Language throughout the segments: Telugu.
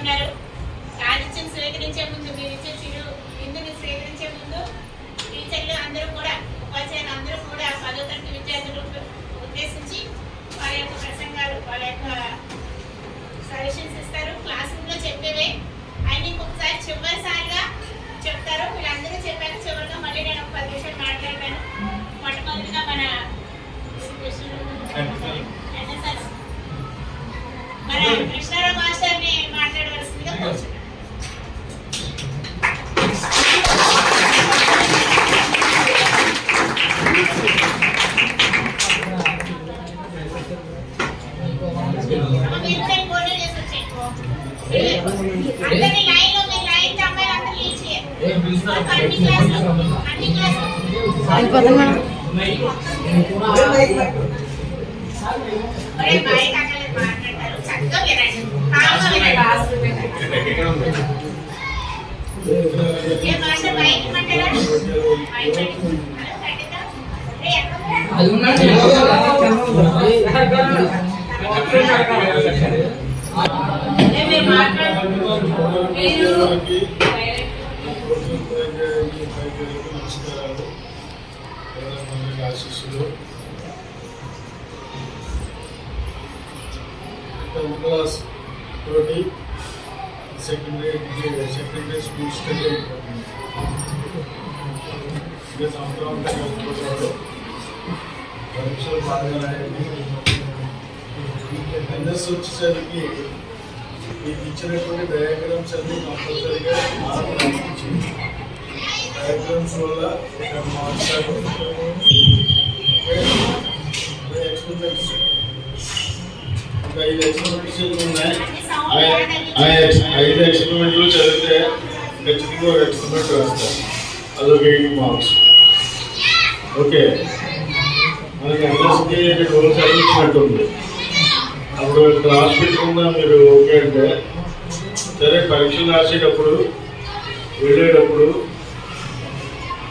ఉన్నారు. ఆదిత్యం స్వీకరించే ముందు మీరు ఇచ్చే ఇందుని స్వీకరించే ముందు టీచర్లు అందరూ కూడా ఉపాధ్యాయులు అందరూ కూడా 10వ తరగతి విద్యార్థులు ఉద్దేశించి వారి యొక్క ప్రసంగాలు వాళ్ళ యొక్క సజెషన్స్ ఇస్తారు. క్లాస్ రూమ్లో చెప్పేవే అన్ని ఇంకొకసారి చివరిసారిగా చెప్తారు. వీళ్ళందరూ చెప్పాక చివరిగా మళ్ళీ నేను ఒక 10 నిమిషాలు మాట్లాడతాను. మొట్టమొదటిగా మన కృష్ణారావు మాస్టర్ని మాట్లాడవలసిందిగా కోరుతున్నాను. అందరినీ లైన్లో మీ లైన్ అమ్మాయిలు అందరూ లీడ్ చేయాలి. అన్ని మాట్లాడతారు, చక్కగా వినండి. ఏ మాస్టర్ బయట మాట్లాడారు ఆశీస్సులు. క్లాస్ తోటి సెకండరీ స్కూల్ స్టడీ సంవత్సరం కలుపుకుంటారు. పరీక్షలు బాగా రాయండి. ఎన్ఎస్ వచ్చేసరికి మీకు ఇచ్చినటువంటి డయాగ్రామ్స్ అన్ని కంపల్సరీగా డయాగ్రామ్స్ వల్ల మార్క్స్ ఎక్స్పెరిమెంట్స్ 5 ఎక్స్పెరిమెంట్స్ ఉన్నాయి. 5 ఎక్స్పెరిమెంట్లు చదివితే ఖచ్చితంగా ఒక ఎక్స్పెరిమెంట్ రాస్తారు. అదొక 8 మార్క్స్. ఓకే, మనకి ఎన్ఎస్కి రోజు చదివించినట్టుంది. అప్పుడు క్లాస్ పెట్టుకున్నా మీరు ఓకే అంటే సరే. పరీక్షలు రాసేటప్పుడు వెళ్ళేటప్పుడు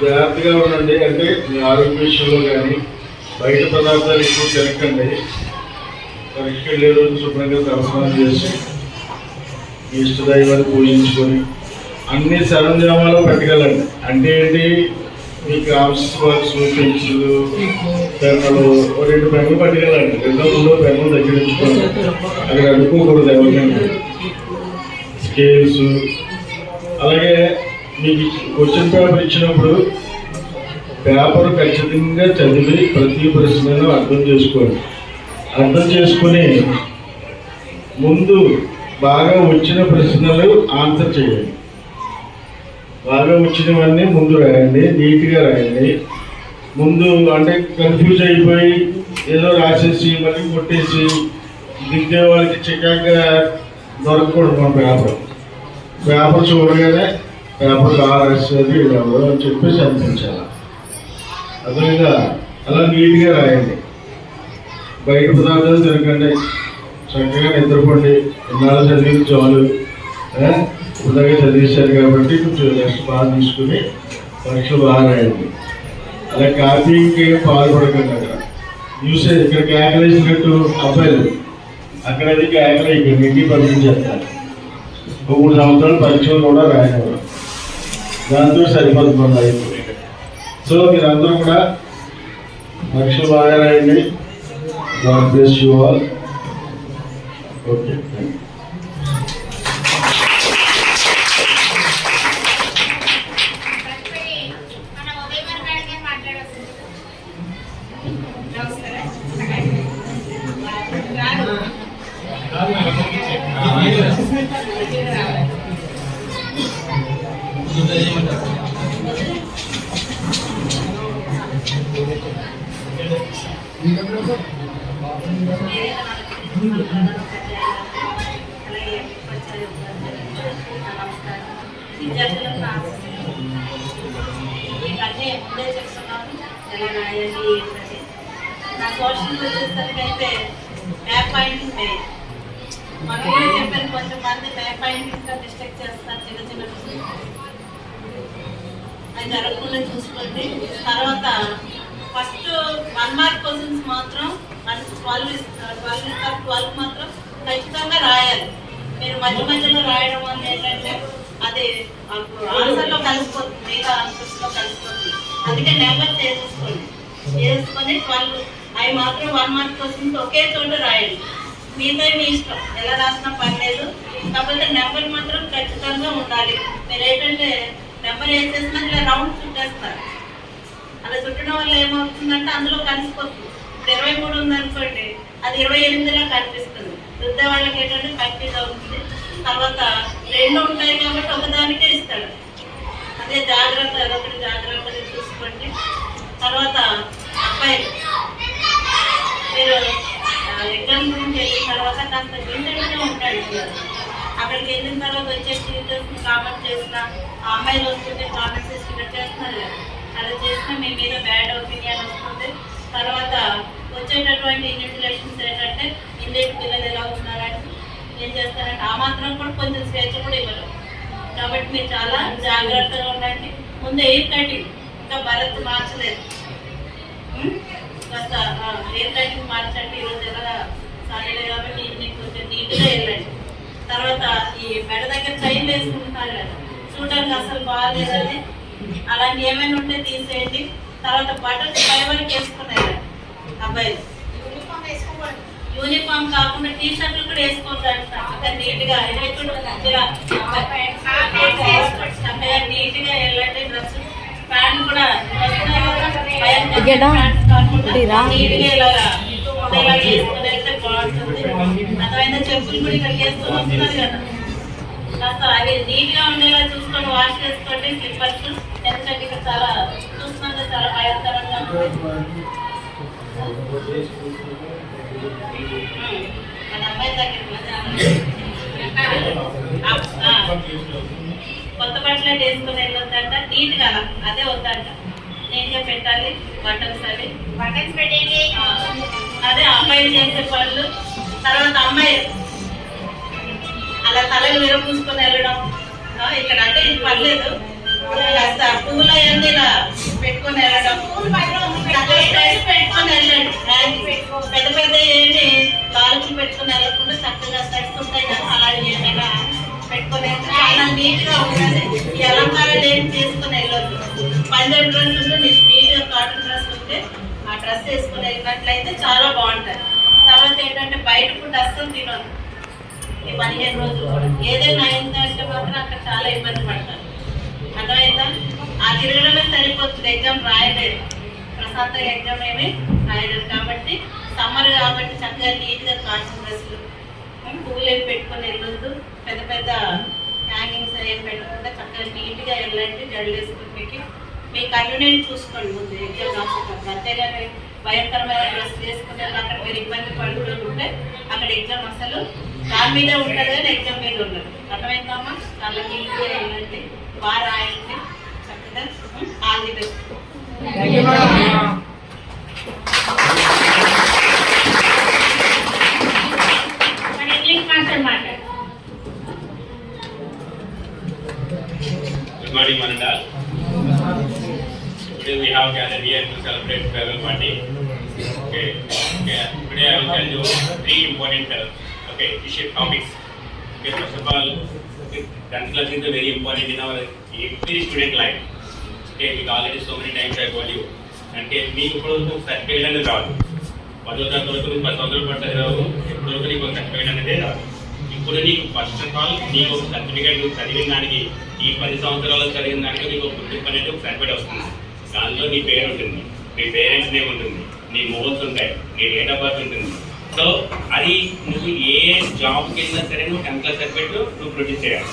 జాగ్రత్తగా ఉండండి. అంటే మీ ఆరోగ్య విషయంలో కానీ బయట పదార్థాలు ఎక్కువ తినకండి. పరీక్ష వెళ్ళే రోజు శుభ్రంగా దర్శనం చేసి మీ ఇష్టదైవాన్ని పూజించుకొని అన్ని సరంజామాలు పెట్టగలండి. అంటే ఏంటి, మీ క్రాఫ్ట్స్ వర్క్స్, పెన్సిల్, పెన్నులు 2 పెన్నులు పట్టుకెళ్ళండి. 2 పెన్నులు దగ్గర ఉంచుకోండి. అక్కడ అనుకోకూడదు ఎవరికైనా. స్కేల్స్, అలాగే మీకు క్వశ్చన్ పేపర్ ఇచ్చినప్పుడు పేపర్ ఖచ్చితంగా చదివి ప్రతి ప్రశ్నను అర్థం చేసుకోండి. అర్థం చేసుకుని ముందు బాగా వచ్చిన ప్రశ్నలు ఆన్సర్ చేయండి. బాగా వచ్చినవన్నీ ముందు రాయండి, నీట్గా రాయండి. ముందు అంటే కన్ఫ్యూజ్ అయిపోయి ఏదో రాసేసి మళ్ళీ కొట్టేసి దిద్దే వాళ్ళకి చికాగా దొరకకూడదు. మన పేపర్ చూడగానే పేపర్ రాసేది ఎవరో అని చెప్పేసి అనిపించాలి. అదేవిధంగా అలా నీట్గా రాయండి. బయట పదార్థాలు తినకండి. చక్కగా నిద్రపోండి. ఇన్నాళ్ళు చదివి చాలు, ఇలాగే చదివేశారు కాబట్టి కొంచెం రెస్ట్ బాగా తీసుకుని పరీక్షలు బాగా రాయండి. అలా కాపీకి పాల్పడకండి. అక్కడ న్యూస్ ఇక్కడ కేకలేసినట్టు అబ్బాయిలు అక్కడ అది కేకలు అయిపోయింది. ఇంటికి పంపించేస్తారు. 3 సంవత్సరాలు పరీక్షలు కూడా రాయనివ్వరు. దాంతో సరిపోతుంది అయిపోయింది. సో మీరందరూ కూడా పరీక్షలు బాగా రాయండి. God bless you all. Okay, thank you. విద్యార్థులకు మీకన్నీ ముందే చెప్తున్నాను ఎలా రాయాలి ఏంటని. నా సోషల్ వచ్చేసరికైతే మ్యాప్ పాయింటింగ్ లేదు. మనం కూడా చెప్పాను, కొంతమంది మ్యాప్ పాయింటింగ్గా మిస్టేక్ చేస్తారు. చిన్న చిన్న మిస్టేక్ అది జరగకుండా చూసుకోండి. తర్వాత ఫస్ట్ 1 మార్క్ క్వశ్చన్స్ మాత్రం 12 మాత్రం ఖచ్చితంగా రాయాలి. మీరు మధ్య మధ్యలో రాయడం వల్ల ఏంటంటే అది ఆన్సర్లో కలిసిపోతుంది, మిగతా ఆన్సర్స్లో కలిసిపోతుంది. అందుకే నెంబర్ చేసుకొని 12 అవి మాత్రం 1 మార్క్ వస్తుంది, ఒకే చోట రాయండి. మీతో మీ ఇష్టం, ఎలా రాసినా పర్లేదు. కాకపోతే నెంబర్ మాత్రం ఖచ్చితంగా ఉండాలి. మీరు ఏంటంటే నెంబర్ వేసేసినా ఇలా రౌండ్ చుట్టేస్తారు. అలా చుట్టడం వల్ల ఏమవుతుందంటే అందులో కలిసిపోతుంది. ఇప్పుడు 23 ఉందనుకోండి, అది 28లా కనిపిస్తుంది. రుద్దే వాళ్ళకి ఏంటంటే కన్ఫ్యూజ్ అవుతుంది. తర్వాత 2 ఉంటాయి కాబట్టి ఒకదానికే ఇస్తాడు. అదే జాగ్రత్త, అదొకటి జాగ్రత్తగా చూసుకోండి. తర్వాత అబ్బాయిలు మీరు ఎగ్జామ్ గురించి వెళ్ళిన తర్వాత కాస్త వింటూనే ఉంటాడు. అక్కడికి వెళ్ళిన తర్వాత వచ్చే టీచర్స్ని కామెంట్ చేసిన అమ్మాయిలు వస్తుంటే కామెంట్స్ చేసి చేస్తున్నారు కదా, అలా చేసినా మీ మీద బ్యాడ్ ఒపీనియన్ వస్తుంది. తర్వాత వచ్చేటటువంటి ఇన్విజిలేషన్స్ ఏంటంటే ఇండియన్ పిల్లలు ఎలా ఉన్నారంటే ఏం చేస్తారంటే ఆ మాత్రం కూడా కొంచెం స్వేచ్ఛ కూడా ఇవ్వరు. కాబట్టి మీరు చాలా జాగ్రత్తగా ఉండండి. ముందు ఎయిర్ కటింగ్ ఇంకా భరత్ మార్చలేదు, కాస్త ఎయిర్ కటింగ్ మార్చండి. ఈరోజు ఎలా సాటర్డే కాబట్టి ఈవినింగ్ కొంచెం నీట్గా వెళ్ళండి. తర్వాత ఈ మెడ దగ్గర చైన్ వేసుకుంటున్నారు కదా, చూడడానికి అసలు బాగాలేదండి. అలాంటి ఏమైనా ఉంటే తీసేయండి. తర్వాత బటన్స్ పై వరకు వేసుకున్నారు అబ్బాయిలు. యూనిఫామ్ కాకుండా టీ షర్ట్లు కూడా వేసుకోవద్దంట. అక్కడ నీట్గా నీట్గా వెళ్ళండి. డ్రెస్ ప్యాంట్ కూడా నీట్గా ఇలా వేసుకుని వెళ్తే బాగుంటుంది. అదైనా చెప్పులు కూడా ఇక్కడ వేసుకొని వస్తున్నారు కదా, కాస్త అవి నీట్గా ఉండేలా చూసుకొని వాష్ చేసుకోండి. స్లిప్పర్స్ ఎందుకంటే ఇక్కడ చాలా చూస్తున్నా చాలా భయంకరంగా ఉంటుంది. మన అమ్మాయి దగ్గర కొత్త బట్టలు వేసుకొని వెళ్ళొద్దంట. నీట్గా అదే వద్దంట, నీట్గా పెట్టాలి. బటన్స్ అవి బటన్స్ పెట్టేది అదే అమ్మాయిలు చేసే పనులు. తర్వాత అమ్మాయిలు అలా తలలు విరపూసుకొని వెళ్ళడం ఇక్కడ అంటే ఇది పర్లేదు. కాస్త పూలు అయ్యింది ఇలా పెట్టుకొని వెళ్ళడం, పెట్టుకొని వెళ్ళండి. పెద్ద పెద్ద ఏంటి కాలుపులు పెట్టుకొని వెళ్ళకుండా చక్కగా స్టెప్స్ ఉంటాయి కదా, అలాంటి ఏమైనా పెట్టుకొని చాలా నీట్గా ఉంటుంది. ఈ అలంకారాలు ఏం చేసుకొని వెళ్ళొద్దు. పంజాబ్ డ్రెస్ ఉంటే నీట్గా కాటన్ డ్రెస్ ఉంటే ఆ డ్రెస్ వేసుకొని వెళ్ళినట్లయితే చాలా బాగుంటుంది. తర్వాత ఏంటంటే బయట ఫుడ్ అస్సలు తినొద్దు ఈ 15 రోజులు కూడా. ఏదైనా అయిందంటే మాత్రం అక్కడ చాలా ఇబ్బంది పడతారు. అర్థమైందా? ఆ తిరగడమే సరిపోతుంది, ఎగ్జామ్ రాయలేదు. ప్రశాంతంగా ఎగ్జామ్ ఏమీ రాయలేదు. కాబట్టి సమ్మర్ కాబట్టి చక్కగా నీట్గా కాటన్ డ్రెస్సులు, పువ్వులు ఏమి పెట్టుకొని వెళ్ళొద్దు. పెద్ద పెద్ద హ్యాంగింగ్స్ ఏం పెట్టకుండా చక్కగా నీట్గా వెళ్ళండి. జడలు వేసుకుని మీ కన్వీనియంట్ చూసుకోండి ముందు ఎగ్జామ్ రాసేటప్పుడు. అంతేగాని భయంకరమైన డ్రెస్ వేసుకుని అక్కడ మీరు ఇబ్బంది పడుతుంటే అక్కడ ఎగ్జామ్ అసలు దాని మీదే ఉంటుంది కానీ ఎగ్జామ్ మీద ఉండదు. అర్థమైందమ్మా? చాలా నీట్గా వెళ్ళండి, బాగా రాయండి చక్కగా. All the best. మన ఇంగ్లీష్ మాస్టర్ మాట్లాడు. Good morning, Mananda. Today we have gathered here to celebrate farewell party. Okay. Today I will tell you 3 important topics. Okay, first of all, 10th class is very important in our every student life. Okay, we already so many times I told you. అంటే మీకు ఇప్పుడు సర్టిఫికేట్ అనేది రాదు. 10వ తరగతి వరకు 10 సంవత్సరాలు పడుతుంది రాదు. ఇప్పుడు నీకు సర్టిఫికేట్ అనేది రాదు. ఇప్పుడు నీకు ఫస్ట్ ఆఫ్ ఆల్ నీకు ఒక సర్టిఫికేట్ నువ్వు చదివిన దానికి ఈ 10 సంవత్సరాలు చదివిన దానికి నీకు ఒక గుర్తింపు అనేది ఒక సర్టిఫికేట్ వస్తుంది. దానిలో నీ పేరు ఉంటుంది, నీ పేరెంట్స్ నేమ్ ఉంటుంది, నీ మోల్స్ ఉంటాయి, నీ డేట్ ఆఫ్ బర్త్ ఉంటుంది. సో అది నువ్వు ఏ జాబ్కి వెళ్ళినా సరే నువ్వు 10th క్లాస్ సర్టిఫికేట్ నువ్వు ప్రొడ్యూస్ చేయాలి.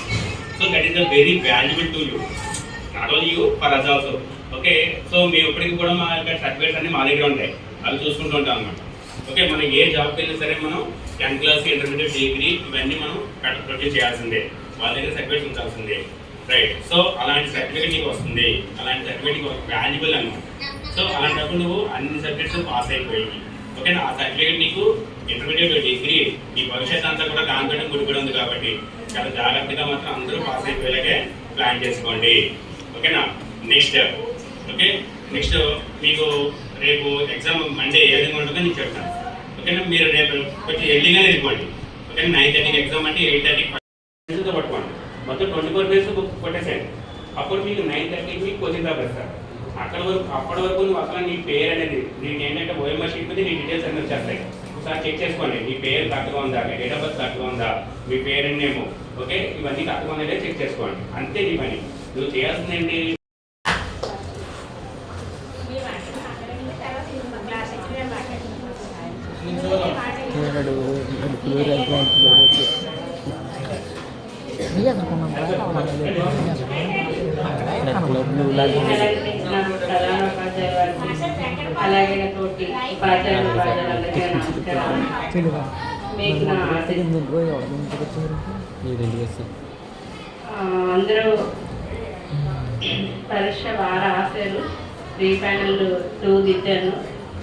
So that is the very valuable to you, not only you for us also. Okay, so మేము ఇప్పటికి కూడా మా యొక్క సర్టిఫికేట్స్ అన్ని మా దగ్గర ఉంటాయి, అవి చూసుకుంటూ ఉంటాం అన్నమాట. ఓకే, మనం ఏ జాబ్కి వెళ్ళినా సరే మనం 10th క్లాస్, ఇంటర్మీడియట్, డిగ్రీ ఇవన్నీ మనం ప్రొడ్యూస్ చేయాల్సిందే, వాళ్ళ దగ్గర సర్టిఫికేట్ ఉంచాల్సిందే. రైట్, సో అలాంటి సర్టిఫికేట్ నీకు వస్తుంది, అలాంటి సర్టిఫికేట్ నీకు వాల్యుబుల్ అన్నమాట. సో అలాంటప్పుడు నువ్వు అన్ని సబ్జెక్ట్స్ పాస్ అయిపోయి ఓకేనా, ఆ సర్టిఫికేట్ నీకు ఇంటర్మీడియట్, డిగ్రీ ఈ భవిష్యత్ అంతా కూడా దాంతో ముడిపడి ఉంది. కాబట్టి చాలా జాగ్రత్తగా మాత్రం అందరూ పాస్ అయిపోయేలాగే ప్లాన్ చేసుకోండి. ఓకేనా. నెక్స్ట్ నెక్స్ట్ మీకు రేపు ఎగ్జామ్ మండే ఏ విధంగా ఉంటుందో నేను చెప్తాను. ఓకేనా, మీరు రేపు కొంచెం ఎర్లీగానే వెళ్ళిపోండి. ఓకే 9:30కి ఎగ్జామ్ అంటే 8:30తో పట్టుకోండి. మొత్తం 24 పేజెస్ బుక్ కొట్టేసేయండి. అప్పుడు మీకు 9:30కి మీకు కోచింగ్ రాబోస్తారు. అప్పటి వరకు నువ్వు అసలు నీ పేరు అనేది నీకు ఏంటంటే ఓఎంఆర్ షీట్ మీద నీ డీటెయిల్స్ అన్నీ వచ్చేస్తాయి. ఒకసారి చెక్ చేసుకోండి, నీ పేరు కరెక్ట్గా ఉందా, మీ డేట్ ఆఫ్ బర్త్ కరెక్ట్గా ఉందా, మీ పేరు నేమో ఓకే ఇవన్నీ కరెక్ట్గా ఉన్నాయో చెక్ చేసుకోండి. అంతే నీ పని. నువ్వు చేయాల్సింది ఏంటి? అలాగే తోటి ఉపాధ్యాయులందరికీ నమస్కారం. మీకు నా అందరూ పరీక్ష బాగా రాశారు. 3 ప్యానెల్ 2 దిద్దాను.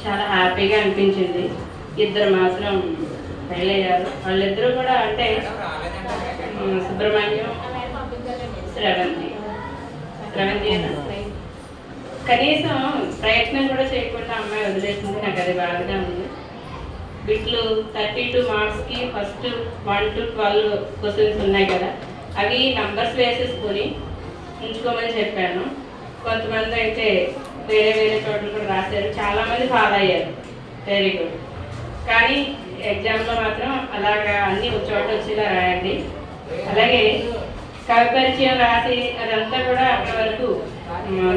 చాలా హ్యాపీగా అనిపించింది. 2 మాత్రం ఫెయిల్ అయ్యారు. వాళ్ళిద్దరూ కూడా అంటే సుబ్రహ్మణ్యం, శ్రవంతి కనీసం ప్రయత్నం కూడా చేయకుండా అమ్మాయి వదిలేసింది. నాకు అది బాధగా ఉంది. బిట్లు 32 మార్క్స్కి ఫస్ట్ 1 to 12 క్వశ్చన్స్ ఉన్నాయి కదా, అవి నంబర్స్ వేసేసుకొని ఉంచుకోమని చెప్పాను. కొంతమంది అయితే వేరే చోట్ల కూడా రాశారు. చాలామంది ఫాలో అయ్యారు. Very good. కానీ ఎగ్జామ్లో మాత్రం అలాగా అన్నీ ఒక చోట వచ్చేలా రాయండి. అలాగే కవి పరిచయం రాసి అదంతా కూడా అక్కడి వరకు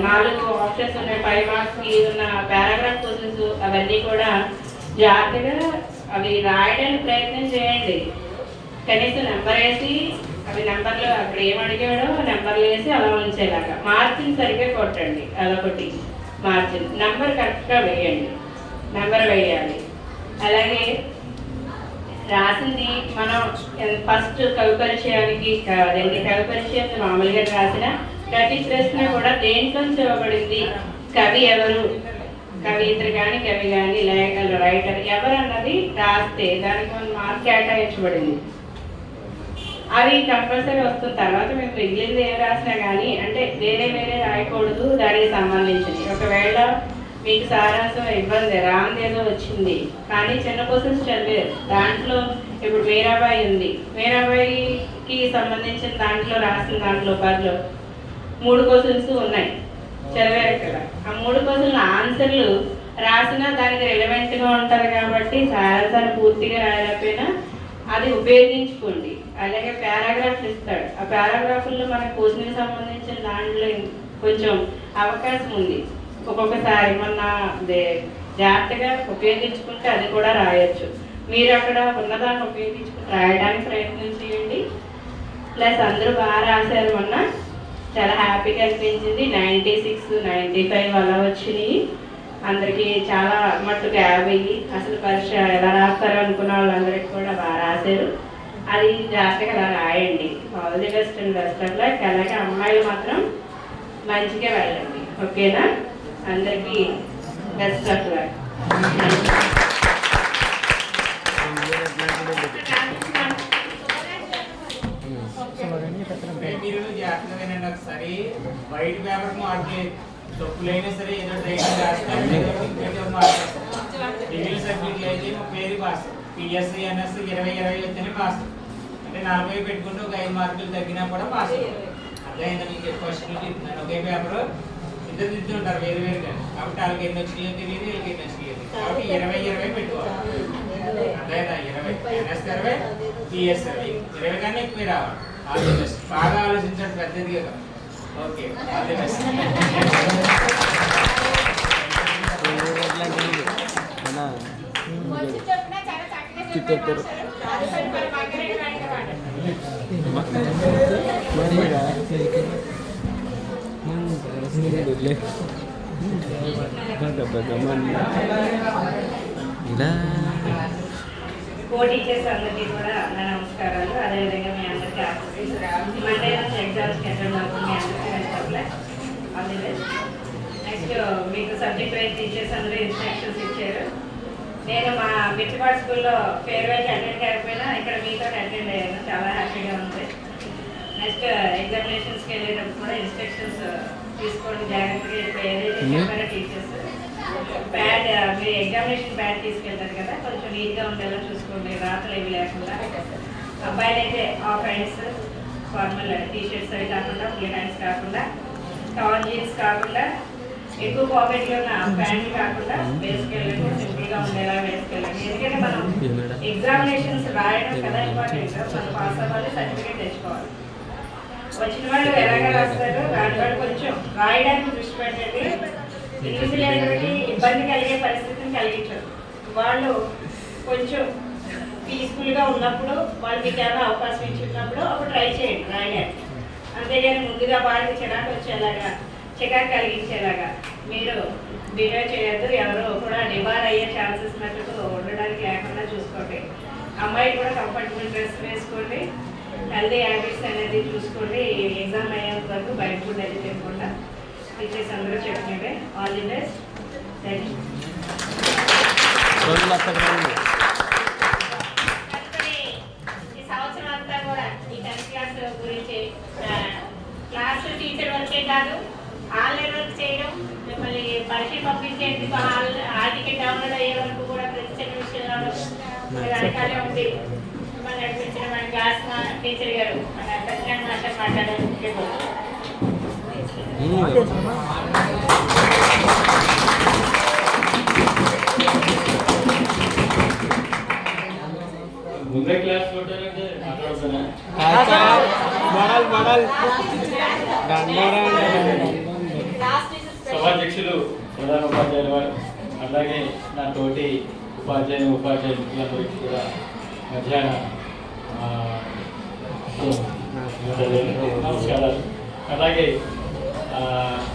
4 ఆప్షన్స్ ఉన్నాయి. 5 మార్క్స్కి ఉన్న పారాగ్రాఫ్ క్వశ్చన్స్ అవన్నీ కూడా జాగ్రత్తగా అవి రాయడానికి ప్రయత్నం చేయండి. కనీసం నెంబర్ వేసి అవి నెంబర్లు అక్కడ ఏమడిగాడో నెంబర్లు వేసి అలా ఉంచేలాగా మార్జిన్ సరిగ్గా కొట్టండి. అదొకటి మార్జిన్. నెంబర్ కరెక్ట్గా వేయండి. నెంబర్ వేయాలి. అలాగే రాసింది మనం ఫస్ట్ కవి పరిచయానికి కవి పరిచయం మామూలుగా రాసిన ప్రతి ప్రశ్న కూడా దేంట్లో ఇవ్వబడింది, కవి ఎవరు, కవిత్రి కానీ కవి కానీ లేఖలు రైటర్ ఎవరు అన్నది రాస్తే దానికి 1 మార్క్ కేటాయించబడింది. అవి కంపల్సరీ వస్తుంది. తర్వాత మేము మిగిలింది ఏం రాసినా కానీ అంటే వేరే రాయకూడదు దానికి సంబంధించింది. ఒకవేళ మీకు సారాంశం ఇబ్బంది రాందేదో వచ్చింది కానీ చిన్న క్వశ్చన్స్ చదివారు. దాంట్లో ఇప్పుడు మీరాబాయి ఉంది. మీరాబాయికి సంబంధించిన దాంట్లో రాసిన దాంట్లో 10లో 3 క్వశ్చన్స్ ఉన్నాయి. చదివారు కదా, ఆ 3 క్వశ్చన్ల ఆన్సర్లు రాసినా దానికి రిలవెంట్గా ఉంటారు కాబట్టి సారాంశాన్ని పూర్తిగా రాయకపోయినా అది ఉపయోగించుకోండి. అలాగే పారాగ్రాఫ్లు ఇస్తాడు. ఆ పారాగ్రాఫ్లో మన క్వశ్చన్కి సంబంధించిన దాంట్లో కొంచెం అవకాశం ఉంది. ఒక్కొక్కసారి మొన్న జాగ్రత్తగా ఉపయోగించుకుంటే అది కూడా రాయొచ్చు. మీరు అక్కడ ఉన్నదాన్ని ఉపయోగించుకుని రాయడానికి ప్రయత్నం చేయండి. ప్లస్ అందరూ బాగా రాశారు. మొన్న చాలా హ్యాపీగా అనిపించింది. 96, 95 అలా వచ్చినాయి. అందరికీ చాలా మట్టుకు 50. అసలు పరీక్ష ఎలా రాస్తారో అనుకున్న వాళ్ళందరికీ కూడా బాగా రాశారు. అది జాగ్రత్తగా అలా రాయండి. All the best and best of luck. అలాగే అమ్మాయిలు మాత్రం మంచిగా వెళ్ళండి. ఓకేనా? అందరికీ బెస్ట్ ఆఫ్ లక్. మీరు జాగ్రత్తగా వినండి. ఒకసారి వైట్ పేపర్ మార్కే తప్పులైనా సరే ఏదో రైటింగ్ రాస్తారు. డిగ్రీ సబ్జెక్టులు అయితే 30 పాస్, పిఎస్సి ఎన్ఎస్ 20 వస్తేనే పాస్. అంటే 40 పెట్టుకుంటే ఒక 5 మార్కులు తగ్గినా కూడా పాస్. అట్లయిందా మీకు క్వశ్చన్లు చెప్తున్నాను. ఒకే పేపర్ ఇద్దరు దిద్దుంటారు వేరుగా. కాబట్టి వాళ్ళకి ఎన్ని వచ్చినాయో తెలియదు, వీళ్ళకి ఎన్ని వచ్చినాయో తెలియదు. కాబట్టి 20 పెట్టుకోవాలి. అట్లయినా 20 ఎన్ఎస్ 20 పిఎస్ 20 కన్నా ఎక్కువ రావాలి. All the best. బాగా ఆలోచించండి పెద్దదిగా. Okay, all the best. Teachers అందరికీ కూడా నా నమస్కారాలు. అదేవిధంగా మీ అందరికీ మండే నుంచి ఎగ్జామ్స్కి అటెండ్ అవుతుంది. మీ అందరికీ నెక్స్ట్ మీకు సబ్జెక్ట్ వైజ్ టీచర్స్ అందరూ ఇన్స్ట్రక్షన్స్ ఇచ్చారు. నేను మా మిట్టిపాడు స్కూల్లో ఫేర్వెల్కి అటెండ్ కాకపోయినా ఇక్కడ మీతో అటెండ్ అయ్యాను. చాలా హ్యాపీగా ఉంది. నెక్స్ట్ ఎగ్జామినేషన్స్కి వెళ్ళేటప్పుడు కూడా ఇన్స్ట్రక్షన్స్ తీసుకోవడం జాగ్రత్తగా. ఇప్పుడు ఏదైతే చెప్పారో టీచర్స్ ప్యాడ్, మీరు ఎగ్జామినేషన్ ప్యాడ్ తీసుకెళ్తారు కదా, కొంచెం నీట్గా ఉండేలా చూసుకోండి. రాతలు ఏమి లేకుండా అబ్బాయిలు అయితే హాఫ్ హ్యాండ్స్ ఫార్మల్ టీషర్ట్స్ అవి కాకుండా ఫుల్ హ్యాండ్స్ కాకుండా టాల్ జీన్స్ కాకుండా ఎక్కువ పాకెట్లో ఉన్న ప్యాంట్లు కాకుండా వేసుకెళ్ళండి, సింపుల్గా ఉండేలా వేసుకెళ్ళండి. ఎందుకంటే మనం ఎగ్జామినేషన్స్ రాయడం కదా ఇంపార్టెంట్, మనం పాస్ అవ్వాలి, సర్టిఫికేట్ తెచ్చుకోవాలి. వచ్చిన వాళ్ళు ఎలాగా రాస్తారు, రాని వాళ్ళు కొంచెం రాయడానికి దృష్టి పెట్టండి. ఇన్విజిలేటర్కి ఇబ్బంది కలిగే పరిస్థితిని కలిగించదు. వాళ్ళు కొంచెం పీస్ఫుల్గా ఉన్నప్పుడు వాళ్ళు మీకు ఏమైనా అవకాశం ఇచ్చినప్పుడు అప్పుడు ట్రై చేయండి రాయడానికి. అంతేగాని ముందుగా వాళ్ళకి చిరాకు వచ్చేలాగా చికాకు కలిగించేలాగా మీరు బిహేవ్ చేయొద్దు. ఎవరు కూడా డిబార్ అయ్యే ఛాన్సెస్ మటుకు ఉండడానికి లేకుండా చూసుకోండి. అమ్మాయి కూడా కంఫర్టబుల్ డ్రెస్ వేసుకోండి, హెల్దీ హ్యాబిట్స్ అనేది చూసుకోండి. ఎగ్జామ్ అయ్యేంత వరకు బయట ఫుడ్ అది తినకుండా టీచర్స్ అందరూ చెప్పినట్టే. All the best. Thank you. ఈ సంవత్సరం అంతా కూడా ఈ 10th క్లాస్ గురించి క్లాస్ టీచర్ వరకే కాదు, ఆన్లైన్ వర్క్ చేయడం, మిమ్మల్ని పరీక్ష పంపించేందుకు హాల్ టికెట్ డౌన్లోడ్ అయ్యే వరకు కూడా ప్రతి చిన్న విషయంలో వెనకాలే ఉంది. మిమ్మల్ని నడిపించిన మన క్లాస్ టీచర్ గారు మన సత్యనారాయణ మాస్టర్ మాట్లాడారు. ముందే క్లాస్ కొట్టారంటే మాట్లాడుతున్నా. సభాధ్యక్షులు, ప్రధాన ఉపాధ్యాయుల వారు, అలాగే నా తోటి ఉపాధ్యాయులందరికీ కూడా మధ్యాహ్న నమస్కారాలు. అలాగే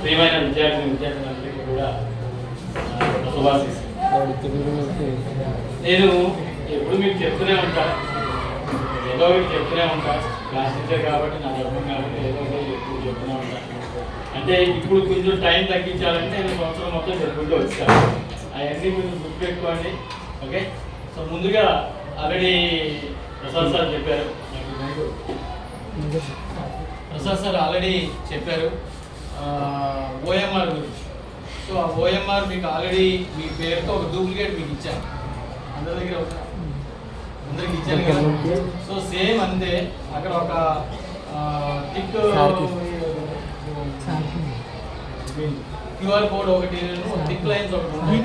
ప్రియమైన విద్యార్థులందరికీ కూడా శుభాశీస్సులు. నేను ఎప్పుడు మీకు చెప్తూనే ఉంటాను, ఏదో ఒకటి చెప్తూనే ఉంటాను. క్లాస్ టీచర్ కాబట్టి నా ధర్మం కాబట్టి ఏదో ఒకటి ఎప్పుడు చెప్తూనే ఉంటాను. అంటే ఇప్పుడు కొంచెం టైం తగ్గించాలంటే నేను సంవత్సరం మొత్తం చెప్పుకుంటూ వచ్చాను. అవన్నీ కొంచెం గుర్తుపెట్టుకోండి. ఓకే. సో ముందుగా ఆల్రెడీ ప్రసాద్ సార్ చెప్పారు, ఓఎంఆర్ గురించి. సో ఆ ఓఎంఆర్ మీకు ఆల్రెడీ మీ పేరుతో ఒక డూప్లికేట్ మీకు ఇచ్చాను, అందరి దగ్గర అందరికి ఇచ్చాను కదా. సో సేమ్ అంతే, అక్కడ ఒక టిక్ క్యూఆర్ కోడ్ ఒకటి, టిక్ లైన్స్ ఒకటి ఉంటాయి,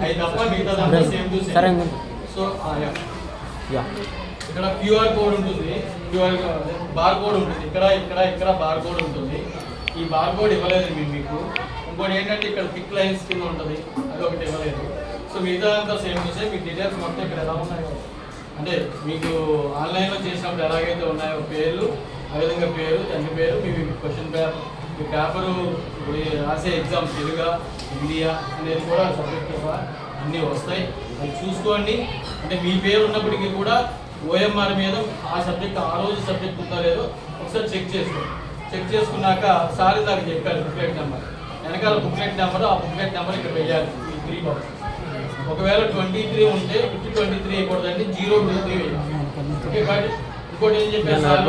అవి తప్ప మిగతా సేమ్ టు సేమ్. సో ఇక్కడ క్యూఆర్ కోడ్ ఉంటుంది, బార్ కోడ్ ఉంటుంది, ఇక్కడ బార్ కోడ్ ఉంటుంది. ఈ బార్ కోడ్ ఇవ్వలేదు మీకు. ఇంకోటి ఏంటంటే ఇక్కడ టిక్ లైన్స్ కింద ఉంటుంది, అది ఒకటి ఇవ్వలేదు. సో మిగతా అంతా same to same. Me details మొత్తం ఇక్కడ ఎలా ఉన్నాయో, అంటే మీకు ఆన్లైన్లో చేసినప్పుడు ఎలాగైతే ఉన్నాయో పేర్లు, అదేవిధంగా పేరు, తండ్రి పేరు, మీ క్వశ్చన్ పేపర్, మీ పేపరు, రాసే ఎగ్జామ్ తెలుగా హిందీయా అనేది కూడా సబ్జెక్ట్ అన్నీ వస్తాయి. అవి చూసుకోండి. అంటే మీ పేరు ఉన్నప్పటికీ కూడా ఓఎంఆర్ మీద ఆ సబ్జెక్ట్, ఆ రోజు సబ్జెక్ట్ ఉందో లేదో ఒకసారి చెక్ చేసుకోండి. చెక్ చేసుకున్నాక సార్ దాకా చెప్పారు బుక్లెట్ నెంబర్, వెనకాల బుక్లెట్ నెంబర్, ఆ బుక్లెట్ నెంబర్ ఇక్కడ వేయాలి. ఈ 3 బాక్స్. ఒకవేళ 23 ఉంటే 23 అయిపోతుందండి, 023 వేయాలి. ఓకే. బట్ ఇంకోటి ఏం చెప్పారు సార్,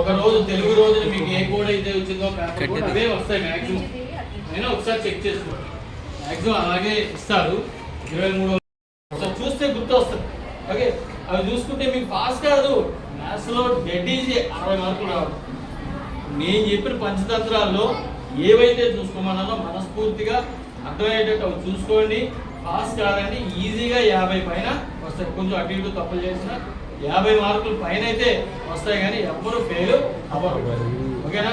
ఒక రోజు తెలుగు రోజున మీకు ఏ కోడ్ అయితే వచ్చిందో పేపర్ కోడ్ అవే వస్తాయి మ్యాక్సిమం. అయినా ఒకసారి చెక్ చేసుకోండి, మ్యాక్సిమం అలాగే ఇస్తారు. 23 చూస్తే గుర్తు వస్తుంది. ఓకే. అవి చూసుకుంటే మీకు పాస్ కాదు, మ్యాథ్స్లో డెడ్ ఈజీ 60 మార్కులు రావడం. నేను చెప్పిన పంచతంత్రాల్లో ఏవైతే చూసుకోమన్నానో మనస్ఫూర్తిగా అర్థమయ్యేటట్టు అవి చూసుకోండి. పాస్ కాదండి, ఈజీగా 50 పైన వస్తాయి. కొంచెం అటు ఇటు తప్పులు చేసిన 50 మార్కులు పైన అయితే వస్తాయి, కానీ ఎవ్వరూ ఫెయిల్ అవ్వరు. ఓకేనా.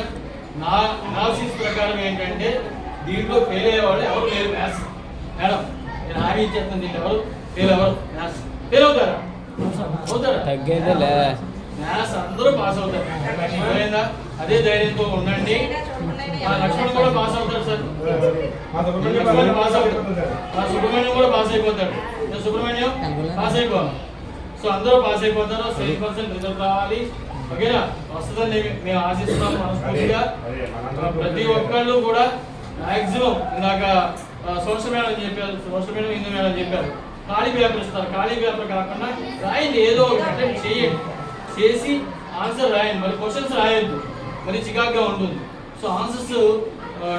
నా అనాలిసిస్ ప్రకారం ఏంటంటే దీంట్లో ఫెయిల్ అయ్యేవాళ్ళు ఎవరు లేరు. మ్యాథ్స్ మేడం నేను హామీ ఇచ్చేస్తాను, దీంట్లో ఎవరు ఫెయిల్ అవ్వరు. మ్యాథ్స్ ఫెయిల్ అవుతారా? మ్యాథ్స్ అందరూ పాస్ అవుతారు. అర్థమైందా? అదే ధైర్యంతో ఉండండి. లక్ష్మణ్ కూడా పాస్ అవుతాడు సార్, పాస్ అవుతాడు. సుబ్రహ్మణ్యం కూడా పాస్ అయిపోతాడు. సుబ్రహ్మణ్యం పాస్ అయిపోవాలి. సో అందరూ పాస్ అయిపోతారు. 7% రిజల్ట్ రావాలి. ఓకేనా. వస్తుందని మేము ఆశిస్తున్నాం మనస్ఫూర్తిగా. ప్రతి ఒక్కళ్ళు కూడా మ్యాక్సిమం ఇందాక సోషల్ మేడం చెప్పారు, సోషల్ మేడం హిందూ మేడం చెప్పారు, ఖాళీ పేపర్ ఇస్తారు. ఖాళీ పేపర్ కాకుండా రాయండి, ఏదో ఒకటి అటెంప్ట్ చేయండి. చేసి ఆన్సర్ రాయండి. మరి క్వశ్చన్స్ రాయొద్దు, మరి చికాగ్గా ఉంటుంది. సో ఆన్సర్స్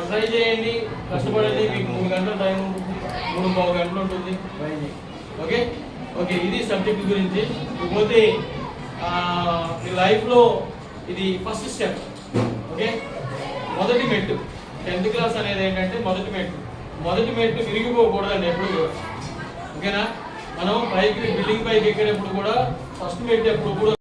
ట్రై చేయండి, కష్టపడండి. మీకు 3 గంటల టైం ఉంటుంది, 3.5 గంటలు ఉంటుంది. ట్రై చేయండి. ఓకే. ఓకే. ఇది సబ్జెక్ట్ గురించి. పోతే లైఫ్లో ఇది ఫస్ట్ స్టెప్. ఓకే, మొదటి మెట్టు. 10th క్లాస్ అనేది ఏంటంటే మొదటి మెట్టు విరిగిపోకూడదండి ఎప్పుడు కూడా. ఓకేనా, మనం పైకి బిల్డింగ్ పైకి ఎక్కేటప్పుడు కూడా ఫస్ట్ మెట్టు ఎప్పుడు కూడా